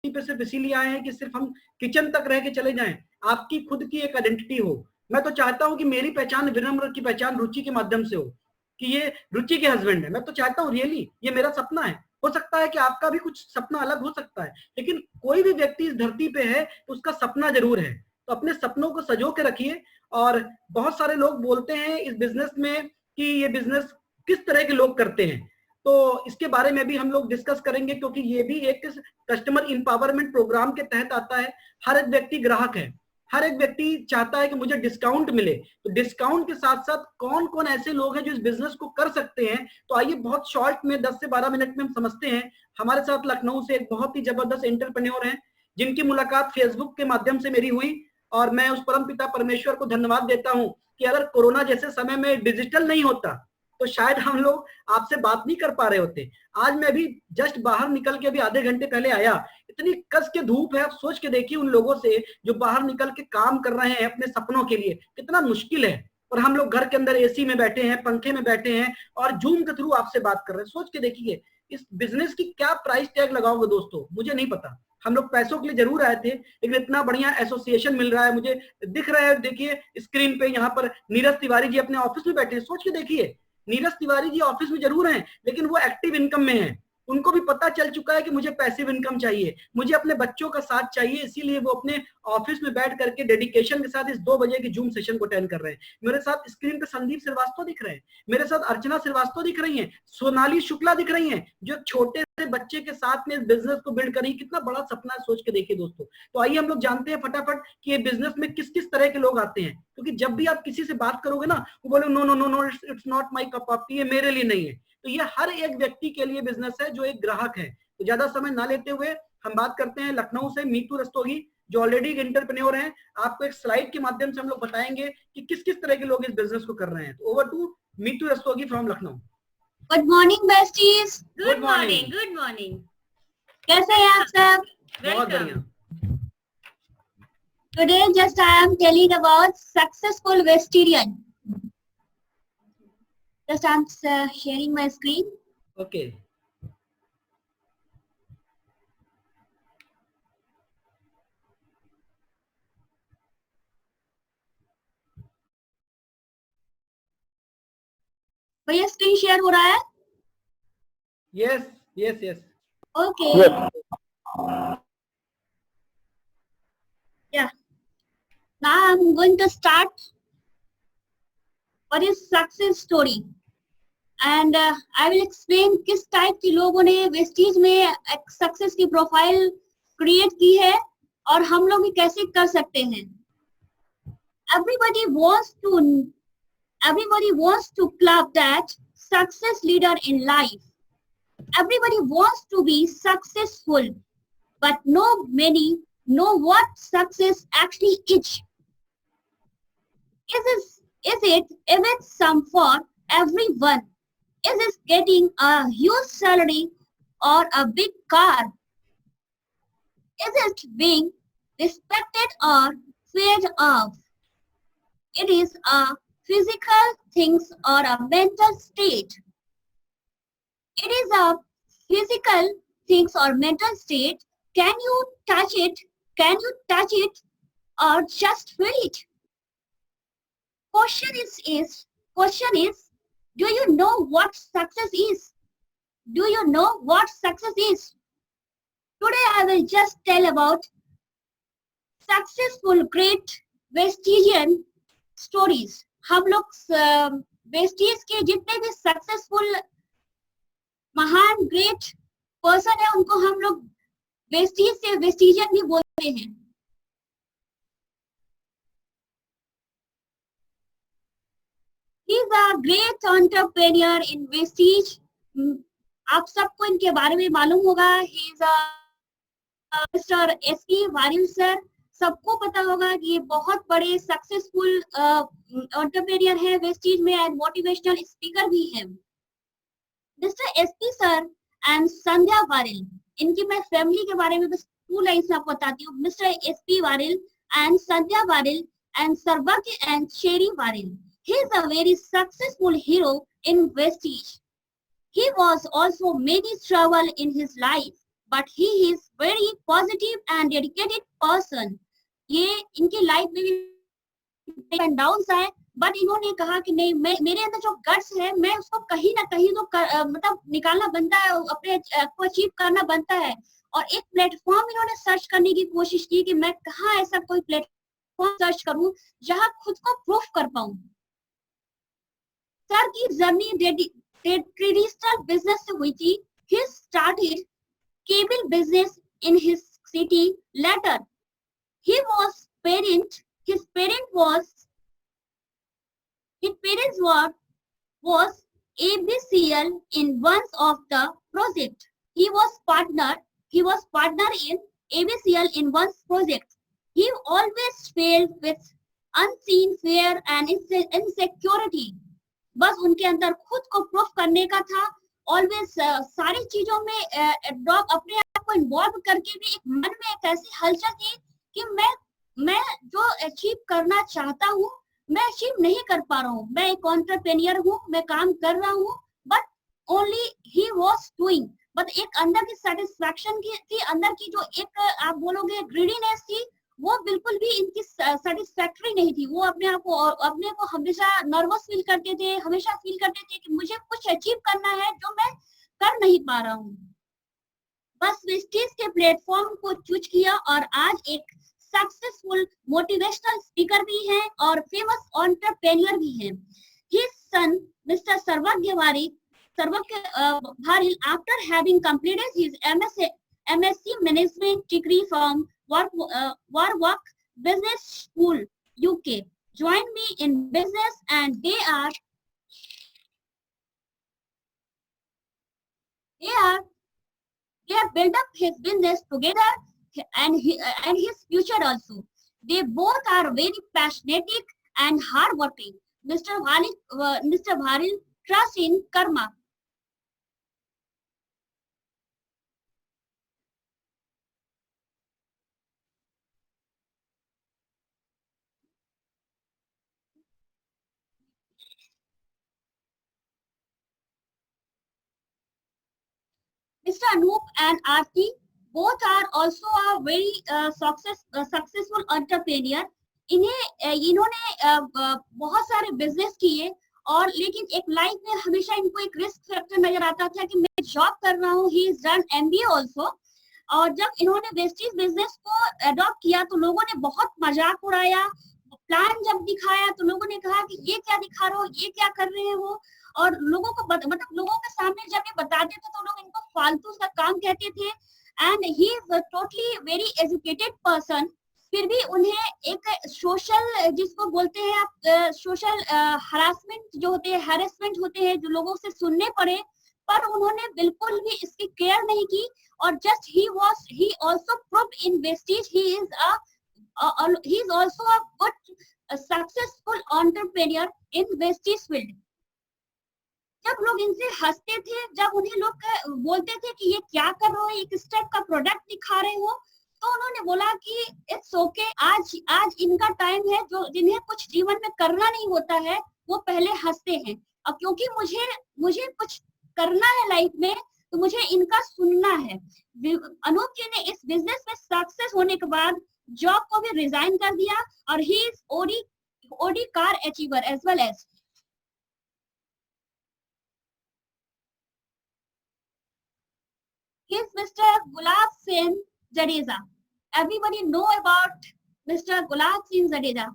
पे सिर्फ इसीलिए आए हैं कि सिर्फ हम किचन तक रह के चले जाएं। आपकी खुद की एक आइडेंटिटी हो। मैं तो चाहता हूं कि मेरी पहचान, विनम्र की पहचान रुचि के माध्यम से हो कि ये रुचि के हस्बैंड है। मैं तो चाहता हूं, रियली ये मेरा सपना है। हो सकता है कि आपका भी कुछ सपना अलग हो सकता है, लेकिन कोई भी व्यक्ति इस धरती पे है तो उसका सपना जरूर है। तो अपने सपनों को सजो के रखिए। और बहुत सारे लोग बोलते हैं इस बिजनेस में कि ये बिजनेस किस तरह के लोग करते हैं, तो इसके बारे में भी हम लोग डिस्कस करेंगे, क्योंकि ये भी एक कस्टमर इंपावरमेंट प्रोग्राम के तहत आता है। हर एक व्यक्ति ग्राहक है, हर एक व्यक्ति चाहता है कि मुझे डिस्काउंट मिले। तो डिस्काउंट के साथ साथ कौन कौन ऐसे लोग हैं जो इस बिजनेस को कर सकते हैं, तो आइए बहुत शॉर्ट में 10 से 12 मिनट में हम समझते हैं। हमारे साथ लखनऊ से एक बहुत ही जबरदस्त एंटरप्रेन्योर हैं जिनकी मुलाकात फेसबुक के माध्यम से मेरी हुई, और मैं उस परम पिता परमेश्वर को धन्यवाद देता हूं कि अगर कोरोना जैसे समय में डिजिटल नहीं होता तो शायद हम लोग आपसे बात नहीं कर पा रहे होते। आज मैं भी जस्ट बाहर निकल के अभी आधे घंटे पहले आया। इतनी कस के धूप है, आप सोच के देखिए उन लोगों से जो बाहर निकल के काम कर रहे हैं अपने सपनों के लिए, कितना मुश्किल है। और हम लोग घर के अंदर एसी में बैठे हैं, पंखे में बैठे हैं और जूम के थ्रू आपसे बात कर रहे हैं। सोच के देखिए इस बिजनेस की क्या प्राइस टैग लगाओगे दोस्तों, मुझे नहीं पता। हम लोग पैसों के लिए जरूर आए थे, लेकिन इतना बढ़िया एसोसिएशन मिल रहा है मुझे दिख रहा है। देखिए स्क्रीन पे यहाँ पर नीरज तिवारी जी अपने ऑफिस में बैठे हैं। सोच के देखिए नीरज तिवारी जी ऑफिस में जरूर हैं, लेकिन वो एक्टिव इनकम में हैं। उनको भी पता चल चुका है कि मुझे पैसिव इनकम चाहिए, मुझे अपने बच्चों का साथ चाहिए, इसीलिए वो अपने ऑफिस में बैठ करके डेडिकेशन के साथ इस 2 बजे की जूम सेशन को अटेंड कर रहे हैं। मेरे साथ स्क्रीन पे संदीप श्रीवास्तव दिख रहे हैं, मेरे साथ अर्चना श्रीवास्तव दिख रही हैं, सोनाली शुक्ला दिख रही हैं, जो छोटे से बच्चे के साथ में इस बिजनेस को बिल्ड करेंगे। कितना बड़ा सपना है, सोच के देखिए दोस्तों। तो आइए हम लोग जानते हैं फटाफट कि ये बिजनेस में किस किस तरह के लोग आते हैं, क्योंकि जब भी आप किसी से बात करोगे ना, वो बोले no no no no, it's not my cup of tea, ये मेरे लिए नहीं है। तो ये हर एक व्यक्ति के लिए बिजनेस है जो एक ग्राहक है। तो ज्यादा समय ना लेते हुए हम बात करते हैं लखनऊ से मीतू रस्तोगी, जो ऑलरेडी एक एंटरप्रेन्योर हैं। आपको एक स्लाइड के माध्यम से हम लोग बताएंगे कि किस किस तरह के लोग इस बिजनेस को कर रहे हैं। तो over to Meetu Rastogi from Lucknow. Good morning besties. Good morning, good morning. कैसे हैं आप सब? बहुत बढ़िया। Today just I am telling about successful vegetarian. Just I'm sharing my screen. Okay भैया स्क्रीन शेयर हो रहा है? Yes yes yes Okay. Yeah. Now I'm going to start. What is success story? And I will explain किस type के लोगों ने Vestige में एक सक्सेस की प्रोफाइल क्रिएट की है और हम लोग भी कैसे कर सकते हैं। Everybody wants to club that success leader in life. Everybody wants to be successful, but many know what success actually is. Is it some for everyone? Is it getting a huge salary or a big car? Is it being respected or feared of? It is a physical things or a mental state. It is a physical things or mental state. Can you touch it? Can you touch it or just feel it? Question is, do you know what success is? Do you know what success is? Today I will just tell about successful great Vestigian stories. हम लोग Vestige के जितने भी successful महान great person है उनको हम लोग वेस्टीज से वेस्टिजियन भी बोलते हैं। He is a great entrepreneur in Vestige. आप सबको इनके बारे में मालूम होगा। He is a Mr. S.P. Varil sir, सबको पता होगा कि ये बहुत बड़े सक्सेसफुल एंटरप्रेन्योर है वेस्टीज में एंड मोटिवेशनल स्पीकर भी है। Mister SP sir and Sandhya Varil, इनकी मैं फैमिली के बारे में बस 2 लाइन्स आपको बताती हूँ। Mister SP Varil and Sandhya Varil and सरबक and Sheri Varil. He is a very successful hero in Vestige. He was also many trouble in his life, but he is very positive and dedicated person. ये इनकी लाइफ में भी and downs आए, but इन्होंने कहा कि नहीं, मैं मेरे अंदर जो गट्स है मैं उसको कहीं ना कहीं तो मतलब निकालना बनता है, अपने को अचीव करना बनता है। और एक प्लेटफॉर्म इन्होंने सर्च करने की कोशिश की कि मैं कहाँ ऐसा कोई प्लेटफॉर्म सर्च करूं जहां खुद को प्रूफ कर पाऊं। सर की जर्नी ट्रेडिशनल बिजनेस से हुई थी। He started cable business in his city. Later he was parent, his parents was ABCL in one of the project. He was partner in ABCL in one project. He always failed with unseen fear and insecurity. बस उनके अंदर खुद को proof करने का था। Always सारी चीजों में अपने आप को इन्वॉल्व करके भी एक मन में एक ऐसी हलचल थी कि मैं जो अचीव करना चाहता हूँ मैं अचीव नहीं कर पा रहा हूँ। मैं एक एंटरप्रेन्योर हूँ, मैं काम कर रहा हूँ, but only he was doing. But एक अंदर की सेटिस्फैक्शन की थी, अंदर की जो एक आप बोलोगे ग्रीडीनेस थी, वो बिल्कुल भी इनकी सेटिस्फैक्टरी नहीं थी। वो अपने को हमेशा नर्वस फील करते थे, हमेशा फील करते थे कि मुझे कुछ अचीव करना है जो मैं कर नहीं पा रहा हूँ। बस वेस्टीज के प्लेटफॉर्म को चूज किया और आज एक सक्सेसफुल मोटिवेशनल स्पीकर भी हैं और फेमस एंटरप्रेन्योर भी हैं। His son, Mr. Sarvagya Bharil, after having completed his MSc Management degree from Warwick Business School, UK, joined me in business, and they have built up his business together and his future also. They both are very passionate and hardworking. Mr. Bharil trusts in karma. Mr. Anoop and Aarti both are also a very successful entrepreneur. इन्होंने बहुत सारे business किए और लेकिन एक life में हमेशा इनको एक रिस्क फैक्टर नजर आता था कि मैं जॉब कर रहा हूँ। He is done MBA also. और जब इन्होंने वेस्टीज बिजनेस को अडॉप्ट किया तो लोगों ने बहुत मजाक उड़ाया। प्लान जब दिखाया तो लोगों ने कहा कि ये क्या दिखा रहे हो, ये क्या कर रहे हो। और लोगों को मतलब लोगों के सामने जब ये बताते थे तो लोग इनको फालतू सा काम कहते थे। And he is totally very educated person. फिर भी उन्हें एक सोशल, जिसको बोलते हैं आप सोशल हरासमेंट जो होते हैं, हैरेसमेंट होते हैं, जो लोगों से सुनने पड़े, पर उन्होंने बिल्कुल भी इसकी केयर नहीं की। और just he also proved in Vestige he is also a good successful entrepreneur in Vestige field. जब लोग इनसे हंसते थे, जब उन्हें लोग बोलते थे कि ये क्या कर रहे हो, एक स्टेप का प्रोडक्ट दिखा रहे हो, तो उन्होंने बोला कि इट्स ओके। आज इनका टाइम है, जो जिन्हें कुछ जीवन में करना नहीं होता है वो पहले हंसते हैं। और क्योंकि मुझे कुछ करना है लाइफ में, तो मुझे इनका सुनना है। अनूप जी ने इस बिजनेस में सक्सेस होने के बाद जॉब को भी रिजाइन कर दिया और he is OD car achiever as well as. He is Mr. Gulab Singh Jadeja. Everybody know about Mr. Gulab Singh Jadeja.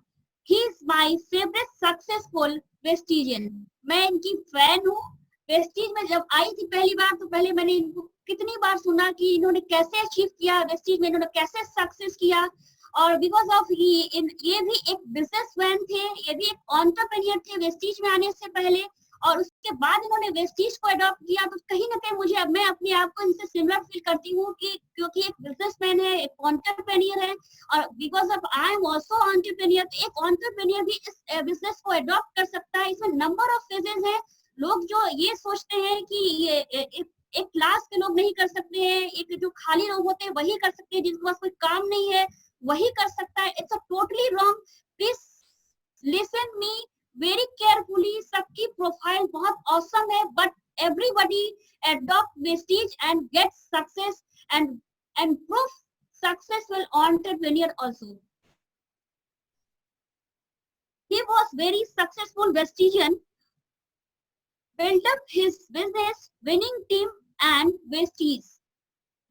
He is my favorite successful Vestigian. मैं इनकी फैन हूँ। वेस्टीज में जब आई थी पहली बार, तो पहले मैंने इनको कितनी बार सुना कि इन्होंने कैसे अचीव किया, वेस्टीज में इन्होंने कैसे सक्सेस किया। और बिकॉज ऑफ ये भी एक बिजनेसमैन थे, ये भी एक एंटरप्रेन्योर थे वेस्टीज में आने से पहले। और उसके बाद इन्होंने वेस्टीज को अडॉप्ट किया, तो कहीं ना कहीं मैं अपने आप को इनसे सिमिलर फील करती हूँ कि क्योंकि एक बिजनेसमैन है, एक एंटरप्रेन्योर है, और because of I am also entrepreneur, तो एक एंटरप्रेन्योर भी इस बिजनेस को अडॉप्ट कर सकता है। इसमें नंबर ऑफ फेजेस है। लोग जो ये सोचते हैं कि ये एक क्लास के लोग नहीं कर सकते हैं, एक जो खाली लोग होते हैं वही कर सकते हैं, जिनके पास कोई काम नहीं है वही कर सकता है। It's a totally wrong. Please listen me very carefully. सबकी प्रोफाइल बहुत ऑसम है, but everybody adopt Vestige and get success. and proof successful entrepreneur also. He was very successful Vestigian, built up his business, winning team and Vestige.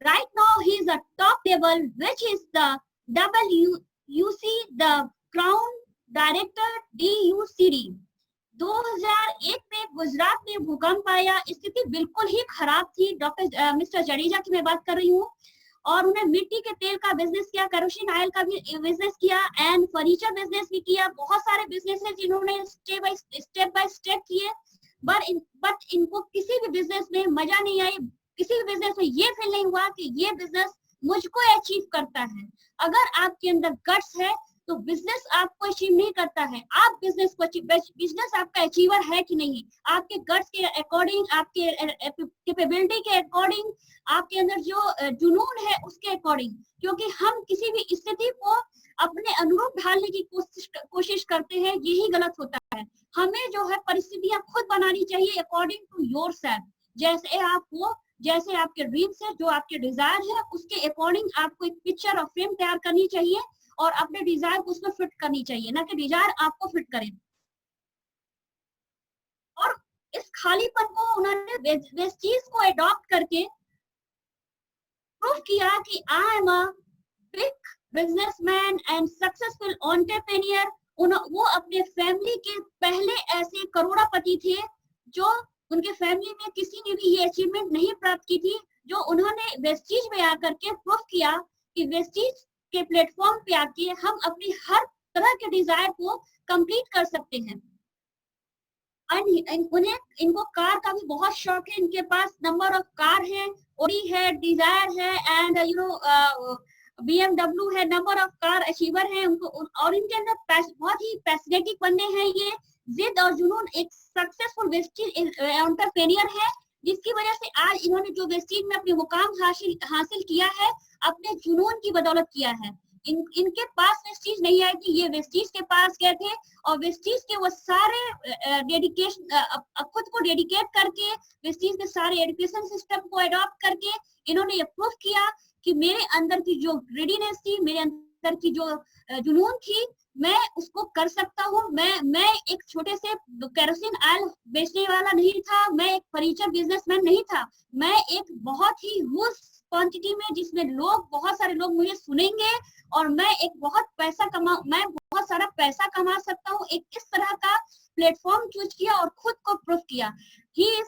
Right now he is a top level, which is the WUC, the Crown Director DUCD. 2001 में गुजरात में भूकंप आया, स्थिति बिल्कुल ही खराब थी। Doctor mister Jadeja की मैं बात कर रही हूँ। और उन्हें मिट्टी के तेल का बिजनेस किया, केरोसिन ऑयल का भी बिजनेस किया एंड फर्नीचर बिजनेस भी किया। बहुत सारे बिजनेसेस इन्होंने स्टेप बाय स्टेप किए, बट इनको किसी भी बिजनेस में मजा नहीं आई। किसी भी बिजनेस में ये फील नहीं हुआ कि ये बिजनेस मुझको अचीव करता है। अगर आपके अंदर गट्स है तो बिजनेस आपको अचीव नहीं करता है। आप बिजनेस को बिजनेस आपका अचीवर है कि नहीं, आपके गट्स के अकॉर्डिंग, आपके कैपेबिलिटी के अकॉर्डिंग, आपके अंदर जो जुनून है उसके अकॉर्डिंग। क्योंकि हम किसी भी स्थिति को अपने अनुरूप ढालने की कोशिश करते हैं, यही गलत होता है। हमें जो है परिस्थितियां खुद बनानी चाहिए अकॉर्डिंग टू योरसेल्फ। जैसे आप हो, जैसे आपके ड्रीम्स है, जो आपके डिजायर है, उसके अकॉर्डिंग आपको एक पिक्चर और फ्रेम तैयार करनी चाहिए और अपने डिजायर को उसमें फिट करनी चाहिए, ना कि डिजायर आपको फिट करे। और इस खालीपन को उन्होंने वेस्टीज को अडॉप्ट करके प्रूव किया कि I am a big businessman and successful entrepreneur. वो अपने फैमिली के पहले ऐसे करोड़पति थे जो उनके फैमिली में किसी ने भी ये अचीवमेंट नहीं प्राप्त की थी, जो उन्होंने वेस्टीज में आकर के प्रूव किया कि वेस्टीज के प्लेटफॉर्म पे आके हम अपनी हर तरह के डिजायर को कंप्लीट कर सकते हैं। उन्हें इनको कार का भी बहुत शौक है, इनके पास नंबर ऑफ कार है, ओडी है, डिजायर है एंड BMW है, नंबर ऑफ कार अचीवर है उनको। और इनके अंदर बहुत ही पैशनेटिक बंदे हैं, ये जिद और जुनून एक सक्सेसफुल वेस्टीज एंटरप्रेन्योर है, जिसकी वजह से आज इन्होंने जो वेस्टीज में अपने मुकाम हासिल किया है, अपने जुनून की बदौलत किया है। इनके पास वेस्टीज नहीं आई थी, ये वेस्टीज के पास गए थे और वेस्टीज के वो सारे डेडिकेशन खुद को डेडिकेट करके, वेस्टीज के सारे एजुकेशन सिस्टम को अडॉप्ट करके इन्होंने ये प्रूफ किया कि मेरे अंदर की जो रेडीनेस थी, मेरे अंदर की जो जुनून थी, मैं उसको कर सकता हूँ। मैं एक छोटे से केरोसिन ऑयल बेचने वाला नहीं था, मैं एक फर्नीचर बिजनेसमैन नहीं था, मैं एक बहुत ही ह्यूज क्वांटिटी में, जिसमें लोग, बहुत सारे लोग मुझे सुनेंगे और मैं बहुत सारा पैसा कमा सकता हूँ। एक इस तरह का प्लेटफॉर्म चूज किया और खुद को प्रूफ किया। He is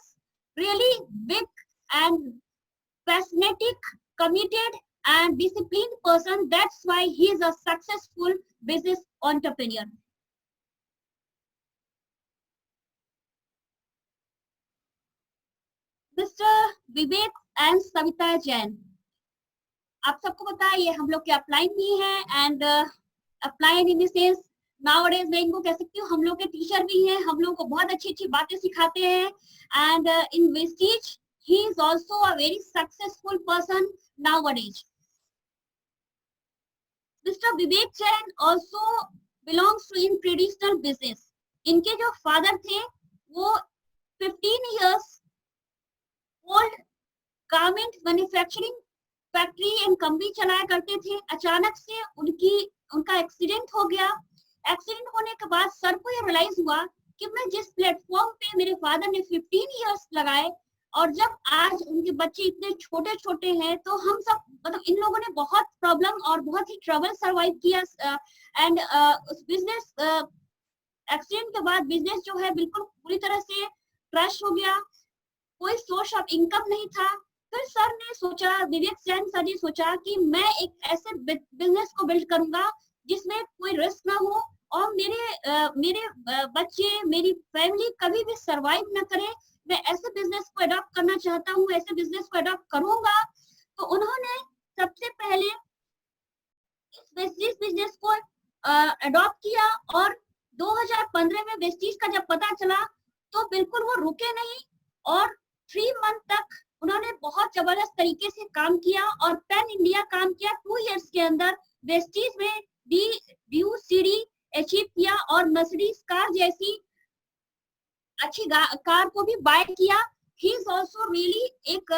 really big and passionate, committed and disciplined person. That's why he is a successful business entrepreneur. Mr. Vivek and Savita Jain, आप सबको पता है ये हम लोग के अपलाइन भी हैं and upline in the sense nowadays मैं इनको कह सकती हूँ हम लोग के टीचर भी हैं, हम लोग को बहुत अच्छी अच्छी बातें सिखाते हैं and in Vestige he is also a very successful person nowadays. Mr. Vivek Jain also belongs to in traditional business. इनके जो फादर थे वो 15 years old garment manufacturing factory and company चलाया करते थे। अचानक से उनका एक्सीडेंट हो गया। एक्सीडेंट होने के बाद सर को ये रियलाइज हुआ कि मैं जिस प्लेटफॉर्म पे मेरे फादर ने 15 इयर्स लगाए और जब आज उनके बच्चे इतने छोटे छोटे हैं, तो हम सब मतलब इन लोगों ने बहुत प्रॉब्लम और बहुत ही ट्रबल सर्वाइव किया एंड उस बिजनेस एक्सीडेंट के बाद बिजनेस जो है बिल्कुल पूरी तरह से क्रैश हो गया। कोई सोर्स ऑफ इनकम नहीं था। फिर सर ने सोचा, विवेक जैन सर ने सोचा कि मैं एक ऐसे बिजनेस को बिल्ड करूंगा जिसमें कोई रिस्क ना हो और मेरे बच्चे, मेरी फैमिली कभी भी सरवाइव ना करे। मैं ऐसे बिजनेस को अडॉप्ट करना चाहता हूँ, ऐसे बिजनेस को अडॉप्ट करूंगा। तो उन्होंने सबसे पहले इस बिजनेस को अडॉप्ट किया और 2015 में वेस्टीज का जब पता चला तो बिल्कुल वो रुके नहीं और 3 मंथ तक उन्होंने बहुत जबरदस्त तरीके से काम किया और पैन इंडिया काम किया। 2 इयर्स के अंदर वेस्टीज में DUCD अचीव किया और मर्सिडीज कार जैसी अच्छी कार को भी बाय किया he is also really एक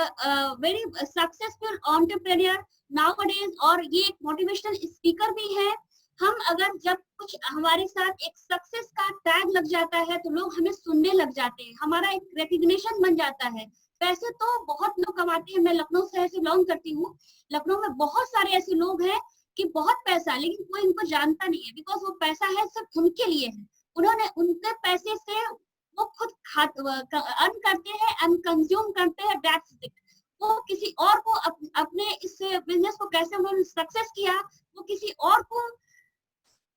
very successful entrepreneur nowadays, और ये एक मोटिवेशनल स्पीकर भी है। हम अगर जब कुछ हमारे साथ एक सक्सेस का टैग लग जाता है तो लोग हमें सुनने लग जाते हैं, हमारा एक रिकग्निशन बन जाता है। पैसे तो बहुत लोग कमाते हैं, मैं लखनऊ शहर से बिलोंग करती हूँ। लखनऊ में बहुत सारे ऐसे लोग हैं कि बहुत पैसा है लेकिन कोई इनको जानता नहीं है, बिकॉज वो पैसा है सिर्फ उनके लिए है। उन्होंने उनके पैसे से वो खुद अर्न करते हैं एंड कंज्यूम करते हैं, दैट्स इट। वो किसी और को अपने इस बिजनेस को कैसे उन्होंने सक्सेस किया वो किसी और को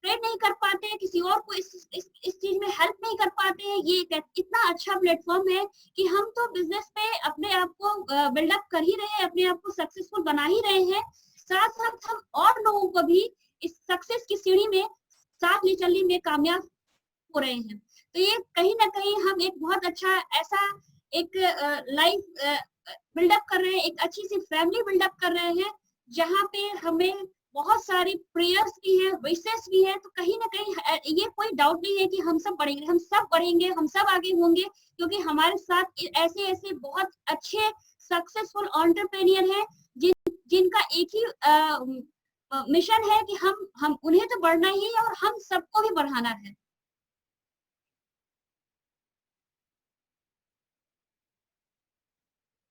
ट्रेड नहीं कर पाते हैं, किसी और को इस चीज में हेल्प नहीं कर पाते हैं। ये इतना अच्छा प्लेटफॉर्म है कि हम तो बिजनेस पे अपने आप को बिल्डअप कर ही रहे हैं, अपने आप को सक्सेसफुल बना ही रहे हैं, साथ साथ हम और लोगों को भी इस सक्सेस की सीढ़ी में साथ ले चलने में कामयाब हो रहे हैं। तो ये कहीं ना कहीं हम एक बहुत अच्छा ऐसा एक लाइफ बिल्डअप कर रहे हैं, एक अच्छी सी फैमिली बिल्डअप कर रहे हैं, जहाँ पे हमें बहुत सारी प्रेयर्स भी है, विशेस भी है। तो कहीं ना कहीं ये कोई डाउट नहीं है कि हम सब बढ़ेंगे, हम सब बढ़ेंगे, हम सब आगे होंगे, क्योंकि हमारे साथ ऐसे ऐसे बहुत अच्छे सक्सेसफुल एंटरप्रेन्योर हैं जिनका एक ही मिशन है कि हम उन्हें तो बढ़ना ही है और हम सबको भी बढ़ाना है।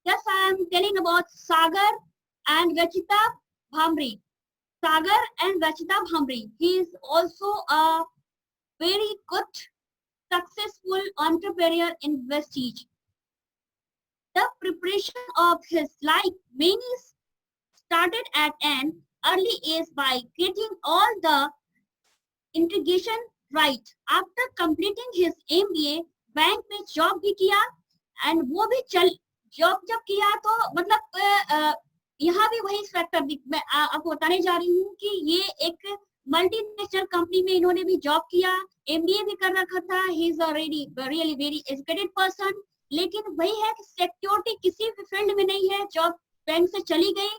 Yes, I am telling about Sagar and Rachita Bhamri. Sagar and Rachita Bhamri. He is also a very good, successful entrepreneur in Vestige. The preparation of his life mainly started at an early age by getting all the integration right. After completing his MBA, bank में job भी किया and वो भी job जब किया तो मतलब यहाँ भी वही फैक्टर मैं आपको बताने जा रही हूँ कि ये एक मल्टीनेशनल कंपनी में इन्होंने भी जॉब किया, एमबीए भी कर रखा था। He is already really very educated person, लेकिन वही है कि सिक्योरिटी किसी भी फील्ड में नहीं है। जॉब बैंक से चली गई,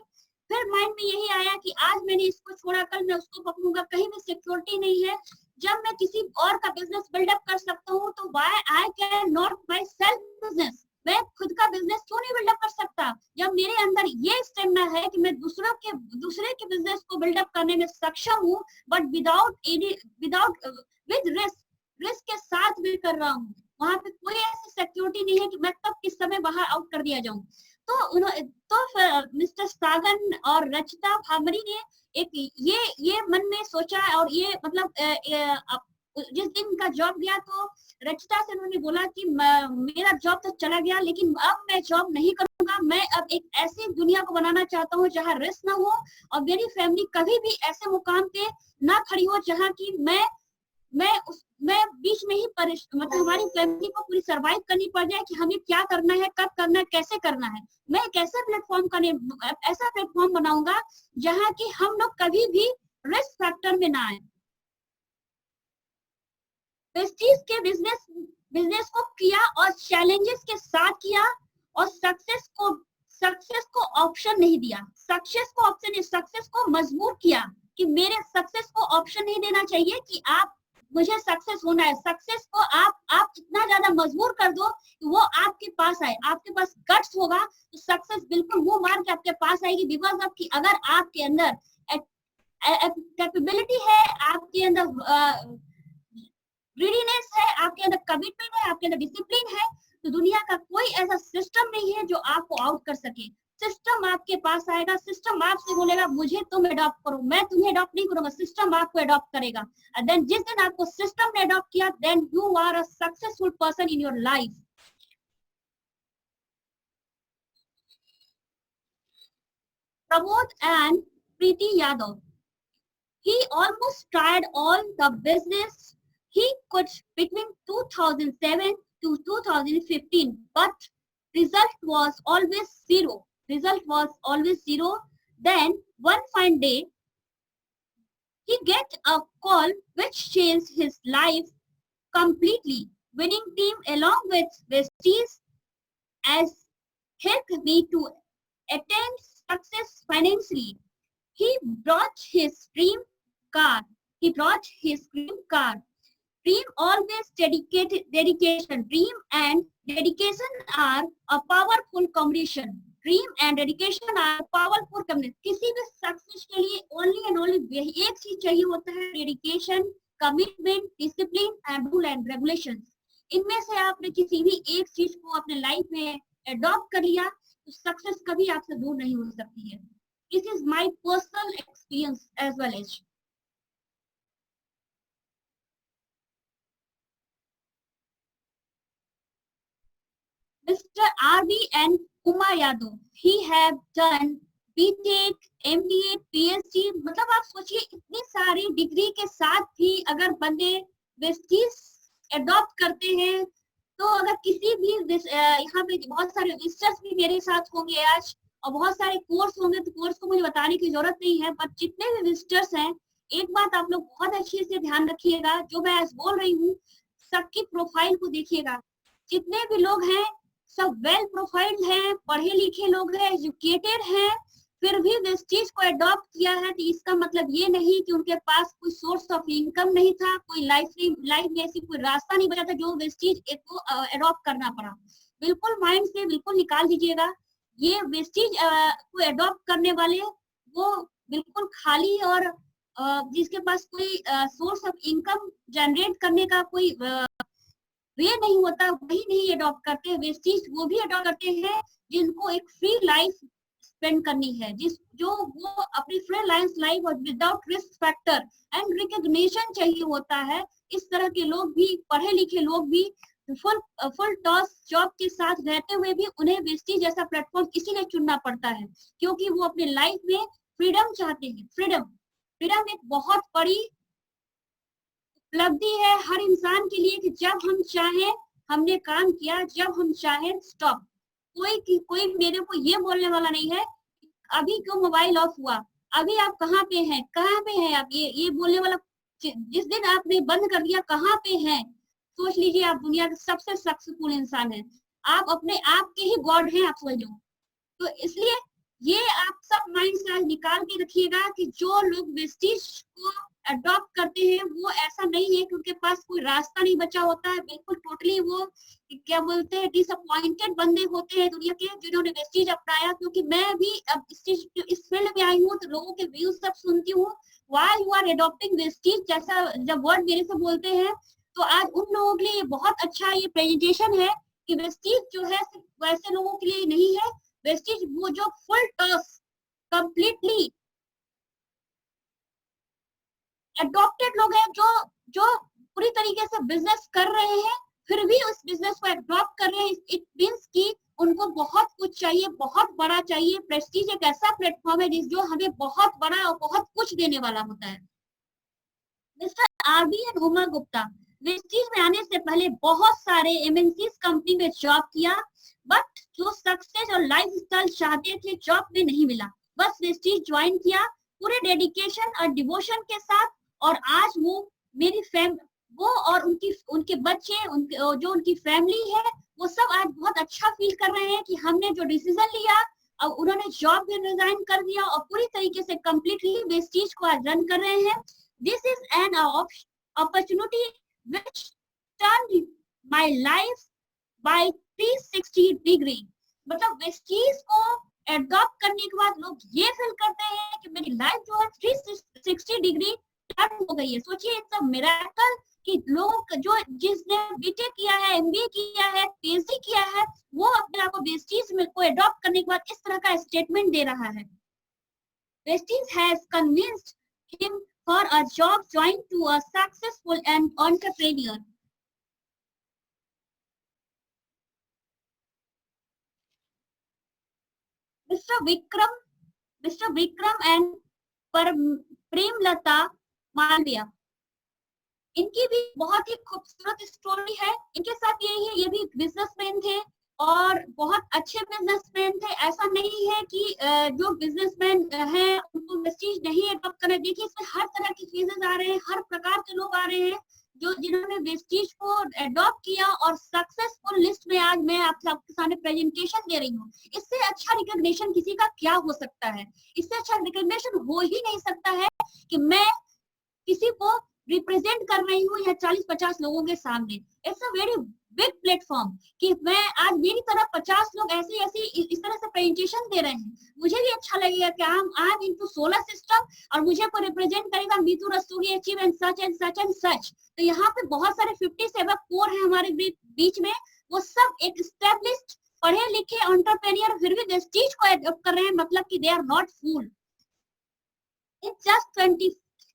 फिर माइंड में यही आया कि आज मैंने इसको छोड़ा, कल मैं उसको पकड़ूंगा, कहीं भी सिक्योरिटी नहीं है। जब मैं किसी और का बिजनेस बिल्डअप कर सकता हूँ तो why I can not my self business, मैं खुद का बिजनेस क्यों नहीं बिल्डअप कर सकता? जब मेरे अंदर ये स्टेमिना है कि मैं दूसरे के बिजनेस को बिल्डअप करने में सक्षम हूँ, बट विद रिस्क के साथ भी कर रहा हूँ, वहां पे कोई ऐसी सिक्योरिटी नहीं है कि मैं कब किस समय बाहर आउट कर दिया जाऊं। तो मिस्टर सागर और रचिता भामरी ने एक ये मन में सोचा, और ये मतलब जिस दिन का जॉब गया तो रचिता से उन्होंने बोला कि मेरा जॉब तो चला गया लेकिन अब मैं जॉब नहीं करूंगा, मैं अब एक ऐसी दुनिया को बनाना चाहता हूँ जहाँ रिस्क ना हो और मेरी फैमिली कभी भी ऐसे मुकाम पे ना खड़ी हो जहाँ की मैं बीच में ही मतलब हमारी फैमिली को पूरी सरवाइव करनी पड़ जाए कि हमें क्या करना है, कब करना है, कैसे करना है। मैं एक ऐसा प्लेटफॉर्म बनाऊंगा जहाँ की हम लोग कभी भी रिस्क फैक्टर में ना आए। वेस्टीज के बिजनेस को किया और चैलेंजेस के साथ किया और सक्सेस को ऑप्शन नहीं दिया, सक्सेस को मजबूर किया कि मेरे सक्सेस को ऑप्शन नहीं देना चाहिए कि आप मुझे सक्सेस होना है। सक्सेस को आप इतना ज्यादा मजबूर कर दो कि वो आपके पास आए, आपके पास गट्स होगा तो सक्सेस बिल्कुल मुंह मार के आपके पास आएगी। बिकॉज ऑफ कि अगर आपके अंदर कैपेबिलिटी है, आपके अंदर रेडीनेस है, आपके अंदर कमिटमेंट है, आपके अंदर डिसिप्लिन है, तो दुनिया का कोई ऐसा सिस्टम नहीं है जो आपको आउट कर सके। सिस्टम आपके पास आएगा, सिस्टम आपसे बोलेगा मुझे तुम अडॉप्ट करो, मैं तुम्हें अडॉप्ट नहीं करूंगा, सिस्टम आपको अडॉप्ट करेगा। एंड देन जिस दिन आपको सिस्टम ने अडॉप्ट किया, then you are a successful person in your life. Pramod and Preeti Yadav, he almost tried all the business he could between 2007 to 2015, but result was always zero. Then one fine day, he get a call which changed his life completely. Winning team along with Vestige as helped me to attain success financially. He brought his dream car. Dream always dedication. Dream and dedication are a powerful combination. Dream and dedication are powerful combination. किसी भी success के लिए only and only एक चीज चाहिए होता है, dedication, commitment, discipline and rule and regulation. इनमें से आपने किसी भी एक चीज को अपने लाइफ में अडॉप्ट कर लिया तो सक्सेस कभी आपसे दूर नहीं हो सकती है। This is my personal experience as well as. Mr. R.B. and Kumar Yadav, he have done BTech, MBA, PhD। मतलब आप सोचिए इतनी सारी डिग्री के साथ भी अगर बंदे वेस्टीज अडॉप्ट करते हैं तो अगर किसी भी यहाँ पे बहुत सारे विजिटर्स भी मेरे साथ होंगे आज और बहुत सारे कोर्स होंगे तो कोर्स को मुझे बताने की जरूरत नहीं है, बट जितने भी विजिटर्स हैं एक बात आप लोग बहुत अच्छे से ध्यान रखिएगा, जो मैं आज बोल रही हूँ सबकी प्रोफाइल को देखिएगा। जितने भी लोग हैं सब वेल प्रोफाइल्ड हैं, पढ़े लिखे लोग हैं, एजुकेटेड हैं, फिर भी वेस्टीज को अडॉप्ट किया है तो इसका मतलब ये नहीं कि उनके पास कोई सोर्स ऑफ इनकम नहीं था, कोई लाइफ में ऐसी कोई रास्ता नहीं बचा था जो वेस्टीज को अडॉप्ट करना पड़ा। बिल्कुल माइंड से बिल्कुल निकाल दीजिएगा, ये वेस्टीज को अडॉप्ट करने वाले वो बिल्कुल खाली और जिसके पास कोई सोर्स ऑफ इनकम जनरेट करने का कोई वे नहीं होता वही नहीं अडॉप्ट करते। वेस्टीज वो भी अडॉप्ट करते हैं जिनको एक फ्री लाइफ स्पेंड करनी है, जो वो अपनी फ्री लाइफ और without risk factor and recognition चाहिए होता है। इस तरह के लोग भी, पढ़े लिखे लोग भी फुल टॉस जॉब के साथ रहते हुए भी उन्हें वेस्टीज जैसा प्लेटफॉर्म इसीलिए चुनना पड़ता है क्योंकि वो अपने लाइफ में फ्रीडम चाहते हैं। फ्रीडम एक बहुत बड़ी उपलब्धि है हर इंसान के लिए कि जब हम चाहें हमने काम किया, जब हम चाहें स्टॉप। कोई मेरे को ये बोलने वाला नहीं है अभी क्यों मोबाइल ऑफ हुआ, अभी आप कहाँ पे हैं आप, ये बोलने वाला जिस दिन आपने बंद कर दिया कहाँ पे हैं, सोच लीजिए आप दुनिया के सबसे सक्सेसफुल इंसान हैं, आप अपने आप के ही गॉड हैं, आप समझ लो। तो इसलिए ये आप सब माइंड से आज निकाल के रखिएगा कि जो लोग वेस्टीज को अडॉप्ट करते हैं वो ऐसा नहीं है कि उनके पास कोई रास्ता नहीं बचा होता है, बिल्कुल टोटली वो क्या बोलते हैं डिसअपॉइंटेड बंदे होते हैं दुनिया के जिन्होंने वेस्टीज अपनाया। क्योंकि मैं भी अब इस फील्ड में आई हूँ तो लोगों के व्यूज सब सुनती हूँ, why you are adopting Vestige जैसा जब वर्ड मेरे से बोलते हैं तो आज उन लोगों के लिए बहुत अच्छा ये प्रेजेंटेशन है कि वेस्टीज जो है सिर्फ वैसे लोगों के लिए नहीं है, वेस्टीज वो जो फुल टॉस कंप्लीटली अडॉप्टेड लोग हैं जो पूरी तरीके से बिजनेस कर रहे हैं फिर भी उस बिजनेस को अडॉप्ट कर रहे हैं। इट मींस कि उनको बहुत कुछ चाहिए, बहुत बड़ा चाहिए। प्रेस्टीज एक ऐसा प्लेटफॉर्म है जो हमें बहुत बड़ा और बहुत कुछ देने वाला होता है। Mister RB and Uma Gupta Vestige में आने से पहले बहुत सारे एमएनसीज कंपनी में जॉब किया, बट जो सक्सेस और लाइफस्टाइल चाहते थे जॉब में नहीं मिला, बस वेस्टीज ज्वाइन किया पूरे डेडिकेशन और डिवोशन के साथ। और आज वो मेरी वो और उनके बच्चे जो उनकी फैमिली है वो सब आज बहुत अच्छा फील कर रहे हैं कि हमने जो डिसीजन लिया अब उन्होंने जॉब भी रिजाइन कर दिया और पूरी तरीके से कंप्लीटली वेस्टीज को आज रन कर रहे हैं। This is an opportunity which turn my life by 360 degree. मतलब वेस्टीज को एडॉप्ट करने के बाद लोग ये फील करते हैं कि मेरी लाइफ जो है 360 डिग्री टर्न हो गई है। सोचिए इट्स अ मिरेकल कि लोग जो जिसने बीटेक किया है, एमबीए किया है, पीएचडी किया है, वो अपने आप को वेस्टीज में को एडॉप्ट करने के बाद इस तरह का स्टेटमेंट दे रहा है। Vestige has convinced him for a job join to a successful and entrepreneur. Mister Vikram and Premlata Malviya, इनकी भी बहुत ही खूबसूरत स्टोरी है। इनके साथ यही है, ये भी बिजनेसमैन थे और बहुत अच्छे बिजनेसमैन थे। ऐसा नहीं है कि जो बिजनेसमैन हैं उनको वेस्टीज नहीं अडॉप्ट करना। देखिए इसमें हर तरह की चीजें आ रहे हैं, हर प्रकार के लोग आ रहे हैं जिन्होंने वेस्टीज को अडॉप्ट किया और सक्सेसफुल लिस्ट में आज मैं आप सबके सामने प्रेजेंटेशन दे रही हूँ। इससे अच्छा रिकॉग्निशन किसी का क्या हो सकता है? इससे अच्छा रिकॉग्निशन हो ही नहीं सकता है कि मैं किसी को रिप्रेजेंट कर रही हूँ या 40-50 लोगों के सामने। It's a very big platform कि मैं आज मेरी तरह 50 लोग ऐसे ऐसे इस तरह से प्रेजेंटेशन दे रहे हैं, मुझे भी अच्छा लगेगा कि I am into solar system और मुझे को रिप्रेजेंट करेगा Meetu Rastogi achieve and such and such and such. तो यहाँ पे बहुत सारे 50 से अब कोर है हमारे बीच में, वो सब एक एस्टेब्लिश्ड पढ़े लिखे एंटरप्रेन्योर फिर भी वेस्टीज को एडॉप्ट कर रहे हैं, मतलब कि they are not fool. In just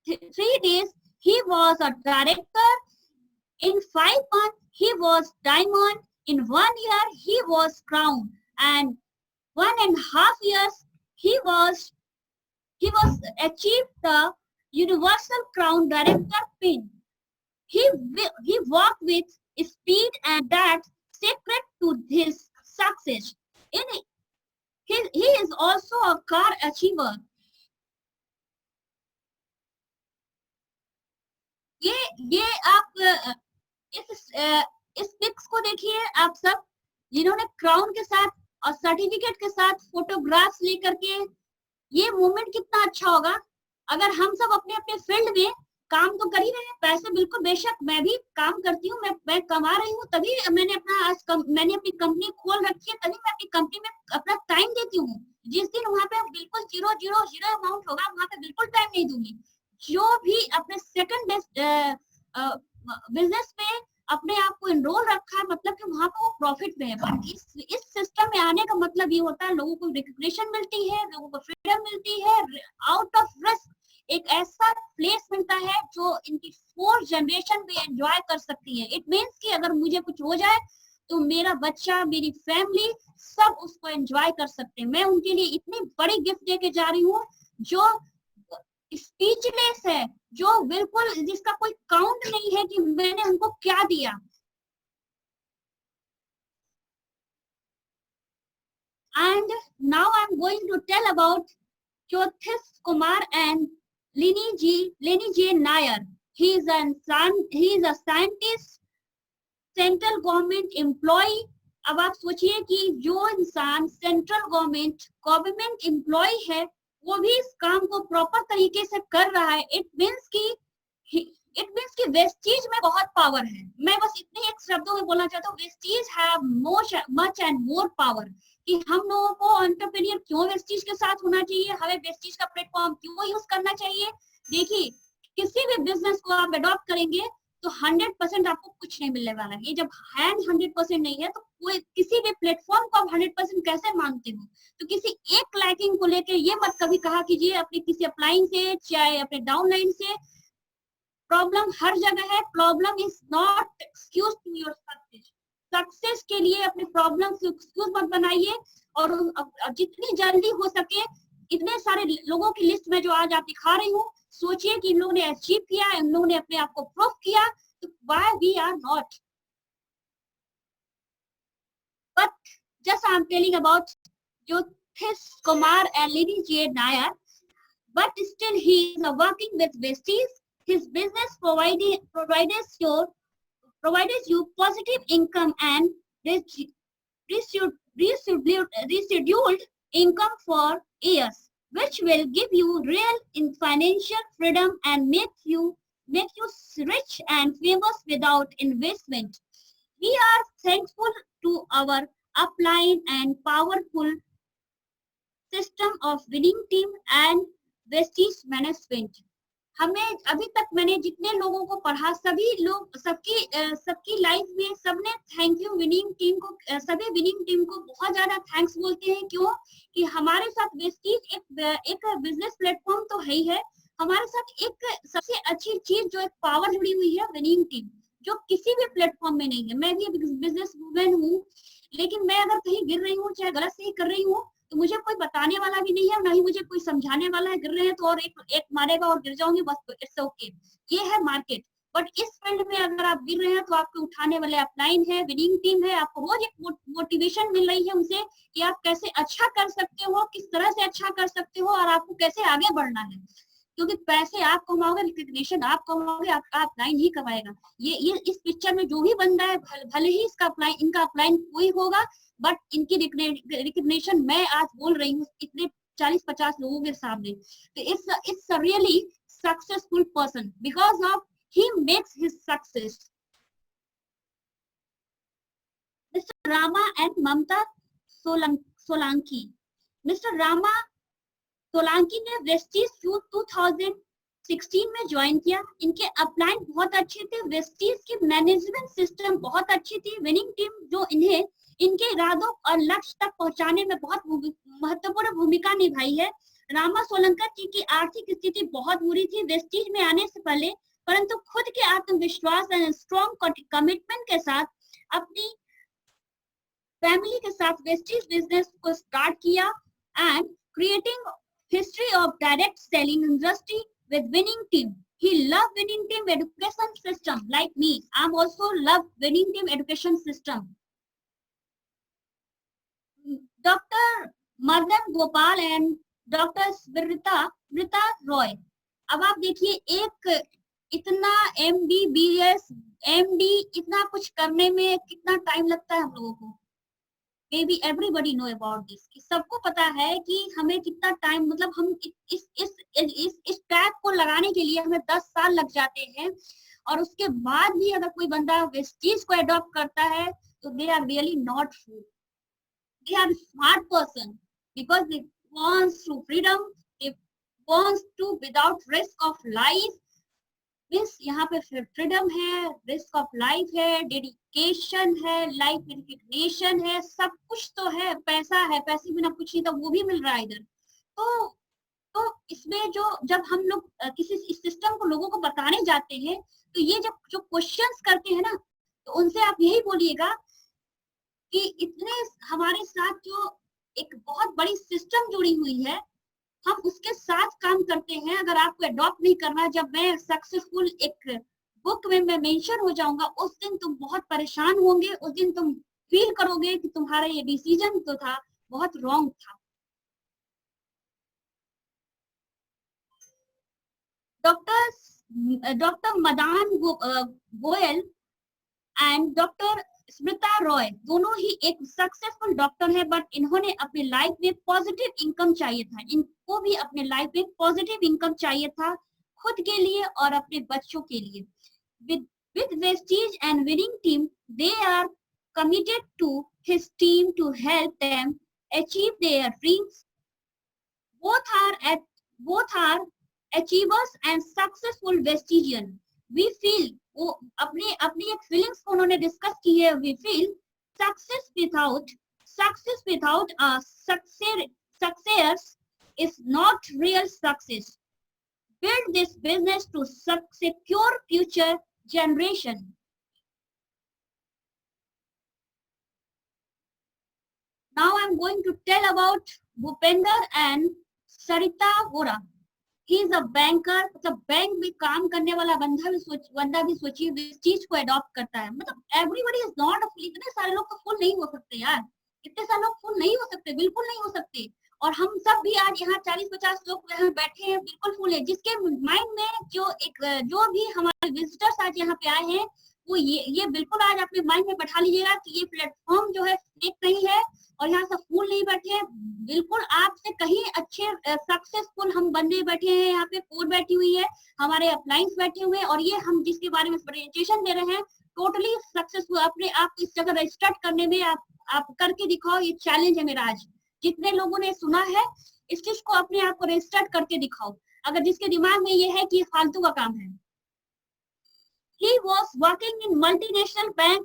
23 days he was a director, in 5 months he was diamond, in 1 year he was crown, and 1.5 years he was achieved the universal crown director pin. He walked with speed, and that secret to his success. He is also a car achiever. ये आप इस pics को देखिए, आप सब जिन्होंने crown के साथ और सर्टिफिकेट के साथ फोटोग्राफ्स लेकर के, ये मोमेंट कितना अच्छा होगा अगर हम सब अपने अपने फील्ड में काम तो कर ही रहे हैं, पैसे बिल्कुल बेशक मैं भी काम करती हूँ, मैं कमा रही हूँ, तभी मैंने अपनी कंपनी खोल रखी है, तभी मैं अपनी कंपनी में अपना टाइम देती हूँ। जिस दिन वहां पे बिल्कुल जीरो अमाउंट होगा, वहां पे बिल्कुल टाइम नहीं दूंगी। जो भी अपने सेकंड बेस्ट बिजनेस में अपने आप को एनरोल रखा है, मतलब कि वहां पे वो प्रॉफिट में है। पर इस सिस्टम में आने का मतलब ये होता है, लोगों को रिकग्निशन मिलती है, लोगों को फ्रीडम मिलती है, आउट ऑफ रिस्क एक ऐसा प्लेस मिलता है जो इनकी 4th जनरेशन भी एंजॉय कर सकती है। इट मीन्स कि अगर मुझे कुछ हो जाए तो मेरा बच्चा, मेरी फैमिली सब उसको एंजॉय कर सकते हैं। मैं उनके लिए इतनी बड़ी गिफ्ट देके जा रही हूँ जो स्पीचलेस है, जो बिल्कुल जिसका कोई काउंट नहीं है कि मैंने उनको क्या दिया। And now I'm going to tell about Jyotish Kumar and Leni J Nair. He is a scientist, central government employ. अब आप सोचिए कि जो इंसान सेंट्रल गवर्नमेंट एम्प्लॉय है, वो भी इस काम को प्रॉपर तरीके से कर रहा है। इट मीन्स कि वेस्टीज में बहुत पावर है। मैं बस इतने एक शब्दों में बोलना चाहता हूँ, Vestige have much and more power, कि हम लोगों को एंटरप्रेन्योर क्यों वेस्टीज के साथ होना चाहिए, हमें वेस्टीज का प्लेटफॉर्म क्यों यूज करना चाहिए। देखिए, किसी भी बिजनेस को आप अडॉप्ट करेंगे तो 100% आपको कुछ नहीं मिलने वाला है। जब हैंड 100% नहीं है तो कोई किसी भी प्लेटफॉर्म को आप 100% कैसे मानते हो। तो किसी एक लैकिंग को लेकर ये मत कभी कहा कीजिए अपने किसी अपलाइन से, चाहे अपने डाउनलाइन से। प्रॉब्लम हर जगह है, problem is not excuse to your success. Success के लिए अपने प्रॉब्लम से एक्सक्यूज मत बनाइए, और जितनी जल्दी हो सके इतने सारे लोगों की लिस्ट में जो आज आप दिखा रही हूँ, सोचिए कि इन लोगों ने अचीव किया, इन लोगों ने अपने आप को प्रूव किया, तो why we are not. But just I am telling about Jyotish Kumar and Leni J Nair, but still he is working with vesties. His business provides you positive income and residual income for years, which will give you real in financial freedom and make you rich and famous without investment. We are thankful to our upline and powerful system of winning team and vestige management. हमें अभी तक मैंने जितने लोगों को पढ़ा, सभी लोग सबकी लाइफ में सबने थैंक यू विनिंग टीम को, सभी विनिंग टीम को बहुत ज्यादा थैंक्स बोलते हैं। क्यों? कि हमारे साथ वेस्टीज एक बिजनेस प्लेटफॉर्म तो है ही है, हमारे साथ एक सबसे अच्छी चीज जो एक पावर जुड़ी हुई है विनिंग टीम, जो किसी भी प्लेटफॉर्म में नहीं है। मैं भी बिजनेस वुमेन हूँ, लेकिन मैं अगर कहीं गिर रही हूँ, चाहे गलत सही कर रही हूँ, तो मुझे कोई बताने वाला भी नहीं है, ना ही मुझे कोई समझाने वाला है। गिर रहे हैं तो और एक मारेगा और गिर जाऊंगी, बस इट्स ओके। ये है मार्केट। बट इस फील्ड में अगर आप गिर रहे हैं तो आपको उठाने वाले अपलाइन है, विनिंग टीम है, आपको रोज एक मोटिवेशन मिल रही है उनसे कि आप कैसे अच्छा कर सकते हो, किस तरह से अच्छा कर सकते हो, और आपको कैसे आगे बढ़ना है। क्योंकि पैसे आप कमाओगे, रिकग्निशन आप कमाओगे, आपका अपलाइन ही कमाएगा। ये इस पिक्चर में जो भी बंदा है, भले ही इनका अपलाइन कोई होगा, बट इनकी रिकग्निशन मैं आज बोल रही हूँ इतने 40-50 लोगों के सामने। तो it's a really successful person because of he makes his success. Mr. Rama and Mamta Solanki. Mr. Rama Solanki ने वेस्टीज 2016 में ज्वाइन किया। इनके अपलाइन बहुत अच्छे थे, वेस्टीज की मैनेजमेंट सिस्टम बहुत अच्छी थी, विनिंग टीम जो इन्हें इनके इरादों और लक्ष्य तक पहुंचाने में बहुत महत्वपूर्ण भूमिका निभाई है। रामा सोलंकर जी की आर्थिक स्थिति बहुत बुरी थी वेस्टीज में आने से पहले, परंतु खुद के आत्मविश्वास और स्ट्रॉन्ग कमिटमेंट के साथ अपनी फैमिली के साथ वेस्टीज बिजनेस को स्टार्ट किया and creating history of direct selling industry with winning team. He loved winning team education system like me. I'm also love winning team education system. Dr. Madan Gopal and Dr. Smrita Roy. अब आप देखिए एक इतना MBBS, MD इतना कुछ करने में कितना टाइम लगता है हम लोगों को। Maybe everybody know about this. कि सबको पता है कि हमें कितना टाइम, मतलब हम इस टैग को लगाने के लिए हमें 10 साल लग जाते हैं, और उसके बाद भी अगर कोई बंदा वेस्टीज को अडॉप्ट करता है तो they are really not fool, they are smart person because they wants to freedom, they wants to without risk of life. Means यहाँ पे फ्रीडम है, रिस्क ऑफ लाइफ है, डेडिकेशन है, लाइफ रिकग्निशन है, सब कुछ तो है, पैसा है, पैसे बिना कुछ नहीं, तो वो भी मिल रहा है इधर। तो इसमें जब हम लोग किसी इस सिस्टम को लोगों को बताने जाते हैं, तो ये जब जो क्वेश्चंस करते हैं ना, तो उनसे आप यही बोलिएगा कि इतने हमारे साथ जो एक बहुत बड़ी सिस्टम जुड़ी हुई है, हम उसके साथ काम करते हैं। अगर आपको अडॉप्ट नहीं करना, जब मैं सक्सेसफुल एक बुक में मैं मेंशन हो जाऊंगा, उस दिन तुम बहुत परेशान होंगे, उस दिन तुम फील करोगे कि तुम्हारा ये डिसीजन तो था बहुत रॉन्ग था। Doctor Madan Goyal and doctor स्मृता रॉय दोनों ही एक सक्सेसफुल डॉक्टर है, बट इन्होंने अपनी लाइफ में पॉजिटिव इनकम चाहिए था। इनको भी अपने लाइफ में पॉजिटिव इनकम चाहिए था, खुद के लिए और अपने बच्चों के लिए। With Vestige and winning team, they are committed to his team to help them achieve their dreams. Both are achievers and successful Vestigian. We feel, वो अपनी एक फीलिंग्स को उन्होंने डिस्कस की है। We feel success without a success is not real success. Build this business to secure future generation. Now I'm going to tell about Bhupender and Sarita Vora. He is a banker, मतलब bank में काम करने वाला बंदा भी सोचिए इस चीज को अडॉप्ट करता है। मतलब एवरीबॉडी इज नॉट अ फूल। इतने सारे लोग तो फूल नहीं हो सकते यार, इतने सारे लोग फूल नहीं हो सकते, बिल्कुल नहीं हो सकते। और हम सब भी आज यहाँ 40-50 लोग यहाँ बैठे हैं, बिल्कुल फूल है। जिसके माइंड में जो भी हमारे विजिटर्स आज यहाँ पे आए हैं, वो ये बिल्कुल आज अपने माइंड में बैठा लीजिएगा कि ये प्लेटफॉर्म जो है फेक नहीं है, और यहाँ सब फूल नहीं बैठे हैं। बिल्कुल आपसे कहीं अच्छे सक्सेसफुल हम बंदे बैठे हैं, यहाँ पे कोर बैठी हुई है, हमारे अपलाइंस बैठे हुए हैं, और ये हम जिसके बारे में प्रेजेंटेशन दे रहे हैं टोटली सक्सेसफुल। अपने आप इस जगह रजिस्टर्ड करने में आप करके दिखाओ, ये चैलेंज है मेरा आज। जितने लोगों ने सुना है इस चीज को अपने आप को रजिस्टर्ड करके दिखाओ, अगर जिसके दिमाग में ये है कि फालतू का काम है। He was working in multinational bank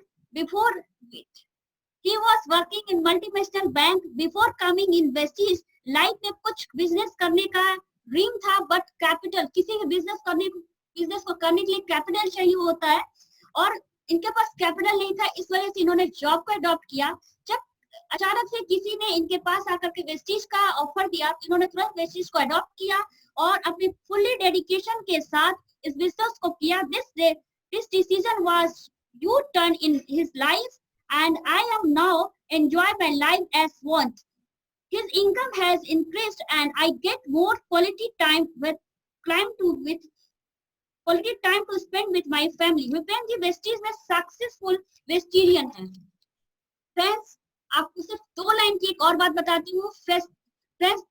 before coming in Vestige. Life में कुछ बिजनेस करने का ड्रीम था, बट कैपिटल, किसी भी बिजनेस को करने के लिए कैपिटल चाहिए होता है, और इनके पास कैपिटल नहीं था। इस वजह से इन्होंने जॉब को अडॉप्ट किया। जब अचानक से किसी ने इनके पास आकर के वेस्टीज का ऑफर दिया, तो इन्होंने तुरंत वेस्टीज को अडॉप्ट किया और अपनी फुल्ली डेडिकेशन के साथ इस बिजनेस को किया। This decision was U-turn in his life, and I am now enjoy my life as want. His income has increased, and I get more quality time to spend with my family. Vipin ji Vestige में successful वेस्टिजियन है। Friends, आपको सिर्फ 2 line की एक और बात बताती हूँ। फ्रेंड्स,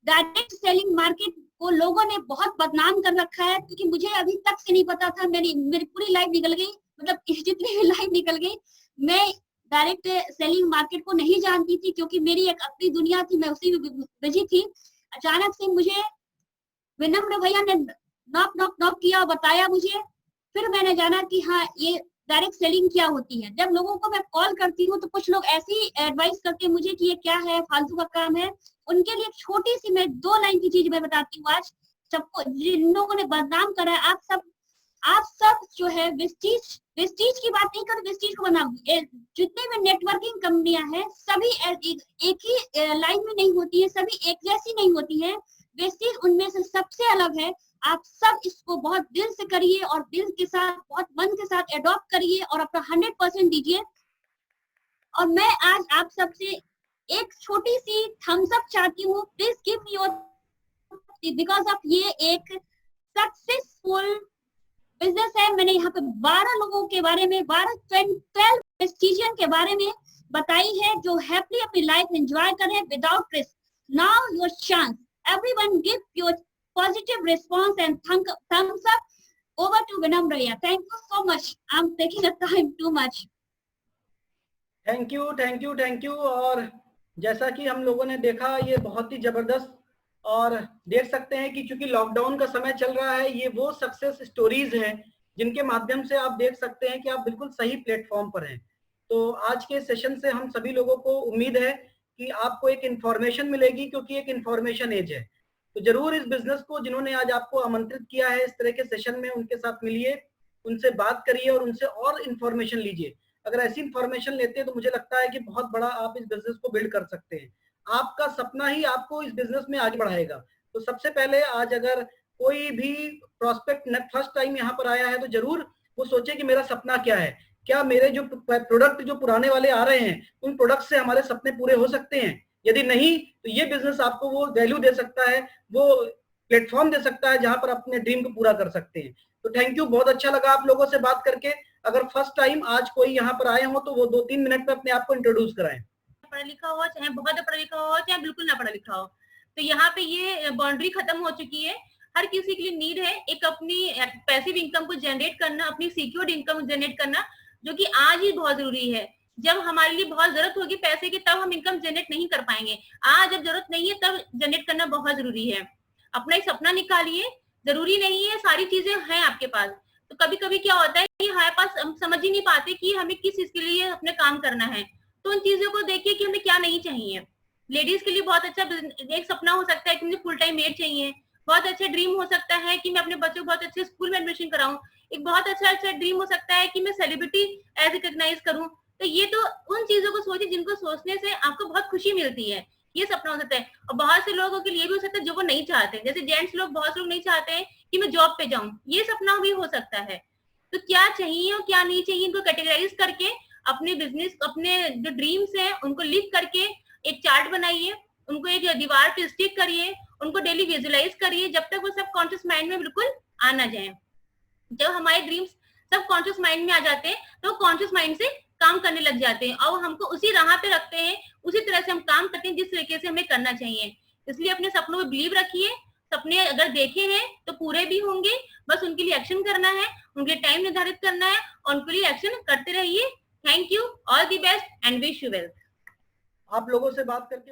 डायरेक्ट सेलिंग मार्केट को लोगों ने बहुत बदनाम कर रखा है, क्योंकि मुझे अभी तक से नहीं पता था। मेरी पूरी लाइफ निकल गई, मतलब जितनी भी लाइफ निकल गई। मैं डायरेक्ट सेलिंग मार्केट को नहीं जानती थी, क्योंकि मेरी एक अपनी दुनिया थी, मैं उसी में बिजी थी। अचानक से मुझे विनम्र भैया ने नॉक नॉक नॉक किया, बताया मुझे, फिर मैंने जाना कि हाँ ये डायरेक्ट सेलिंग क्या होती है। जब लोगों को मैं कॉल करती हूँ तो कुछ लोग ऐसी एडवाइस करते हैं मुझे कि ये क्या है, फालतू का काम है। उनके लिए छोटी सी मैं 2 लाइन की चीज मैं बताती हूँ आज सबको, जिन लोगों ने बदनाम करा है। आप सब जो है वेस्टीज की बात नहीं कर, वेस्टीज को बनाओ। जितने भी नेटवर्किंग कंपनियां हैं सभी एक ही लाइन में नहीं होती है, सभी एक जैसी नहीं होती है। वेस्टीज उनमें से सबसे अलग है। आप सब इसको बहुत दिल से करिए और दिल के साथ, बहुत मन के साथ एडॉप्ट करिए और अपना 100% दीजिए। और मैं आज आप सबसे एक छोटी सी थम्स अप चाहती हूँ, please give me your, because of ये एक सक्सेसफुल बिजनेस है। मैंने यहाँ पे 12 लोगों के बारे में, 12 प्रेस्टिजियन के बारे में बताई है जो हैप्पी अपनी लाइफ एंजॉय कर रहे हैं without risk. Now your chance, everyone give your positive response and thumbs up. Over to Vinamra. Thank you so much. I'm taking the time too much. Thank you. और जैसा कि हम लोगों ने देखा, ये बहुत ही जबरदस्त, और देख सकते हैं कि चूंकि लॉकडाउन का समय चल रहा है, ये वो सक्सेस स्टोरीज हैं जिनके माध्यम से आप देख सकते हैं कि आप बिल्कुल सही प्लेटफॉर्म पर हैं। तो आज के सेशन से हम सभी लोगों को उम्मीद है कि आपको एक इंफॉर्मेशन मिलेगी, क्योंकि एक इंफॉर्मेशन एज है। तो जरूर इस बिजनेस को, जिन्होंने आज आपको आमंत्रित किया है इस तरह के सेशन में, उनके साथ मिलिए, उनसे बात करिए और उनसे और इंफॉर्मेशन लीजिए। अगर ऐसी इंफॉर्मेशन लेते हैं तो मुझे लगता है कि बहुत बड़ा आप इस बिजनेस को बिल्ड कर सकते हैं। आपका सपना ही आपको इस बिजनेस में आगे बढ़ाएगा। तो सबसे पहले आज अगर कोई भी प्रोस्पेक्ट फर्स्ट टाइम यहाँ पर आया है तो जरूर वो सोचे कि मेरा सपना क्या है, क्या मेरे जो प्रोडक्ट जो पुराने वाले आ रहे हैं उन प्रोडक्ट से हमारे सपने पूरे हो सकते हैं। यदि नहीं तो ये बिजनेस आपको वो वैल्यू दे सकता है, वो प्लेटफॉर्म दे सकता है जहां पर अपने ड्रीम को पूरा कर सकते हैं। तो थैंक यू, बहुत अच्छा लगा आप लोगों से बात करके। अगर फर्स्ट टाइम आज कोई यहाँ पर आए हो तो वो 2-3 मिनट में अपने आप को इंट्रोड्यूस कराएं। पढ़ा लिखा हो, चाहे बहुत पढ़ा लिखा हो, चाहे बिल्कुल ना पढ़ा लिखा हो, तो यहाँ पे ये बाउंड्री खत्म हो चुकी है। हर किसी के लिए नीड है एक अपनी पैसिव इनकम को जनरेट करना, अपनी सिक्योर्ड इनकम जनरेट करना, जो कि आज ही बहुत जरूरी है। जब हमारे लिए बहुत जरूरत होगी पैसे की तब हम इनकम जनरेट नहीं कर पाएंगे। आज जब जरूरत नहीं है तब जनरेट करना बहुत जरूरी है। अपना एक सपना निकालिए, जरूरी नहीं है सारी चीजें हैं आपके पास। तो कभी कभी क्या होता है कि हमारे पास हम समझ ही नहीं पाते कि हमें किस चीज के लिए अपने काम करना है। तो उन चीजों को देखिए कि हमें क्या नहीं चाहिए। लेडीज के लिए बहुत अच्छा एक सपना हो सकता है कि मुझे फुल टाइम मेड चाहिए। बहुत अच्छा ड्रीम हो सकता है कि मैं अपने बच्चों को बहुत अच्छे स्कूल में एडमिशन कराऊं। एक बहुत अच्छा ड्रीम हो सकता है कि मैं सेलिब्रिटी एज रिकॉग्नाइज करूं। तो ये तो उन चीजों को सोचिए जिनको सोचने से आपको बहुत खुशी मिलती है। ये सपना हो सकता है। और बहुत से लोगों के लिए भी हो सकता है जो वो नहीं चाहते, जैसे जेंट्स लोग, बहुत से लोग नहीं चाहते हैं कि मैं जॉब पे जाऊं, ये सपना भी हो सकता है। तो क्या चाहिए और क्या नहीं चाहिए, इनको कैटेगराइज करके अपने बिजनेस, अपने जो ड्रीम्स हैं उनको लिख करके एक चार्ट बनाइए, उनको एक दीवार पे स्टिक करिए, उनको डेली विजुअलाइज करिए, जब तक वो सब कॉन्शियस माइंड में बिल्कुल आ ना जाए। जब हमारे ड्रीम्स सब कॉन्शियस माइंड में आ जाते हैं तो कॉन्शियस माइंड से काम करने लग जाते हैं और हमको उसी राह पे रखते हैं, उसी तरह से हम काम करते हैं जिस तरीके से हमें करना चाहिए। इसलिए अपने सपनों में बिलीव रखिए। सपने अगर देखे हैं तो पूरे भी होंगे, बस उनके लिए एक्शन करना है, उनके टाइम निर्धारित करना है और उनके लिए एक्शन करते रहिए। Thank you, all the best and wish you well. आप लोगों से बात करके